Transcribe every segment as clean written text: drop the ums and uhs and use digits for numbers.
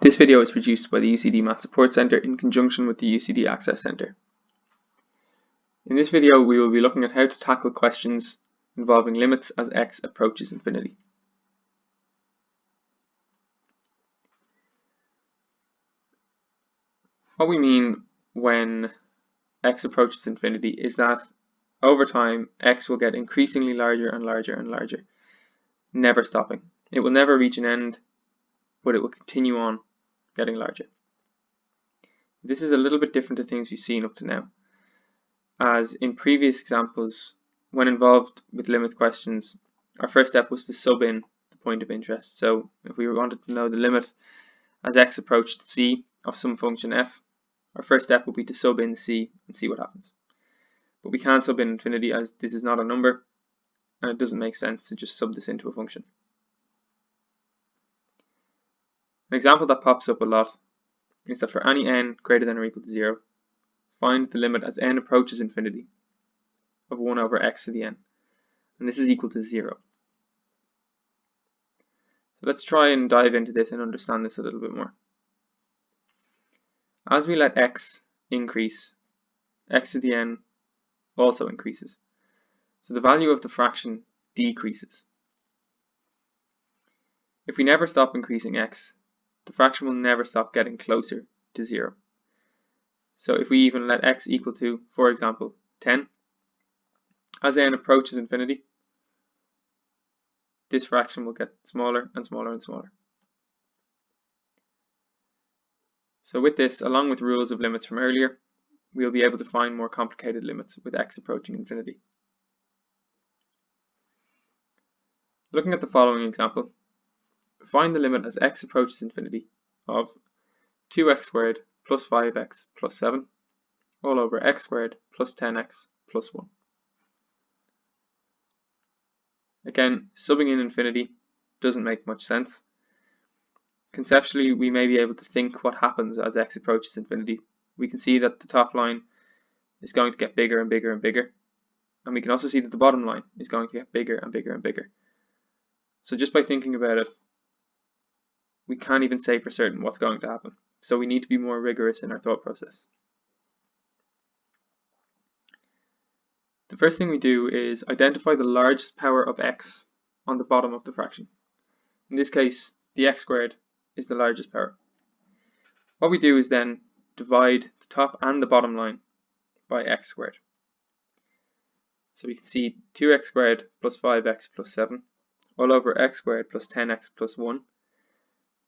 This video is produced by the UCD Math Support Centre in conjunction with the UCD Access Centre. In this video we will be looking at how to tackle questions involving limits as x approaches infinity. What we mean when x approaches infinity is that over time x will get increasingly larger and larger and larger, never stopping. It will never reach an end, but it will continue on getting larger. This is a little bit different to things we've seen up to now, as in previous examples, when involved with limit questions, our first step was to sub in the point of interest. So if we wanted to know the limit as x approached c of some function f, our first step would be to sub in c and see what happens. But we can't sub in infinity as this is not a number, and it doesn't make sense to just sub this into a function. An example that pops up a lot is that for any n greater than or equal to 0, find the limit as n approaches infinity of 1 over x to the n, and this is equal to 0. So let's try and dive into this and understand this a little bit more. As we let x increase, x to the n also increases. So the value of the fraction decreases. If we never stop increasing x, the fraction will never stop getting closer to 0. So if we even let x equal to, for example, 10, as n approaches infinity, this fraction will get smaller and smaller and smaller. So with this, along with rules of limits from earlier, we will be able to find more complicated limits with x approaching infinity. Looking at the following example, find the limit as x approaches infinity of 2x squared plus 5x plus 7 all over x squared plus 10x plus 1. Again, subbing in infinity doesn't make much sense. Conceptually, we may be able to think what happens as x approaches infinity. We can see that the top line is going to get bigger and bigger and bigger, and we can also see that the bottom line is going to get bigger and bigger and bigger. So just by thinking about it, we can't even say for certain what's going to happen. So we need to be more rigorous in our thought process. The first thing we do is identify the largest power of x on the bottom of the fraction. In this case, the x squared is the largest power. What we do is then divide the top and the bottom line by x squared. So we can see 2x squared plus 5x plus 7 all over x squared plus 10x plus 1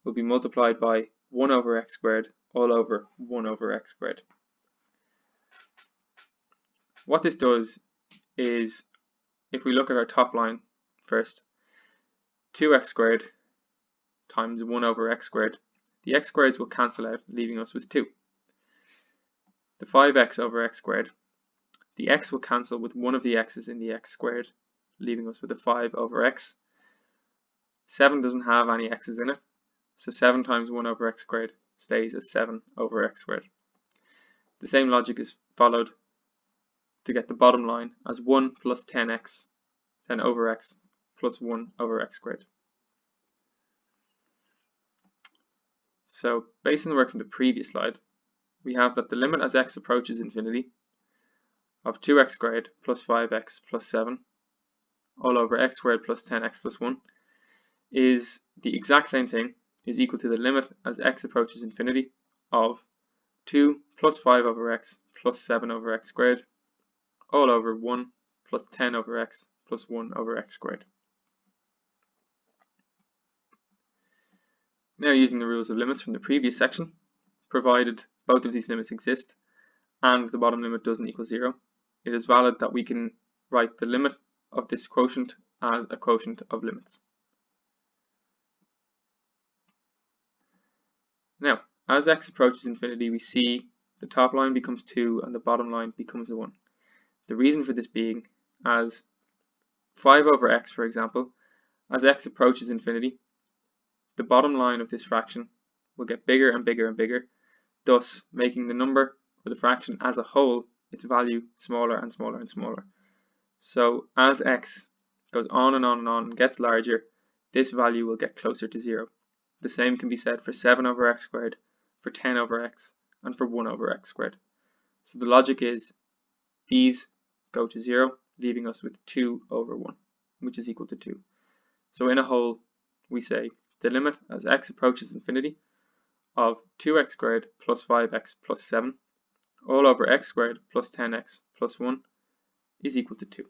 will be multiplied by 1 over x squared all over 1 over x squared. What this does is, if we look at our top line first, 2x squared times 1 over x squared, the x squareds will cancel out, leaving us with 2. The 5x over x squared, the x will cancel with one of the x's in the x squared, leaving us with a 5 over x. 7 doesn't have any x's in it, so 7 times 1 over x squared stays as 7 over x squared. The same logic is followed to get the bottom line as 1 plus 10x, 10 over x, plus 1 over x squared. So based on the work from the previous slide, we have that the limit as x approaches infinity of 2x squared plus 5x plus 7 all over x squared plus 10x plus 1 is the exact same thing, is equal to the limit as x approaches infinity of 2 plus 5 over x plus 7 over x squared all over 1 plus 10 over x plus 1 over x squared. Now, using the rules of limits from the previous section, provided both of these limits exist and the bottom limit doesn't equal 0, it is valid that we can write the limit of this quotient as a quotient of limits. Now, as x approaches infinity, we see the top line becomes 2 and the bottom line becomes a 1. The reason for this being, as 5 over x, for example, as x approaches infinity, the bottom line of this fraction will get bigger and bigger and bigger, thus making the number or the fraction as a whole, its value, smaller and smaller and smaller. So as x goes on and on and on and gets larger, this value will get closer to 0. The same can be said for 7 over x squared, for 10 over x, and for 1 over x squared. So the logic is these go to 0, leaving us with 2 over 1, which is equal to 2. So in a whole, we say the limit as x approaches infinity of 2x squared plus 5x plus 7 all over x squared plus 10x plus 1 is equal to 2.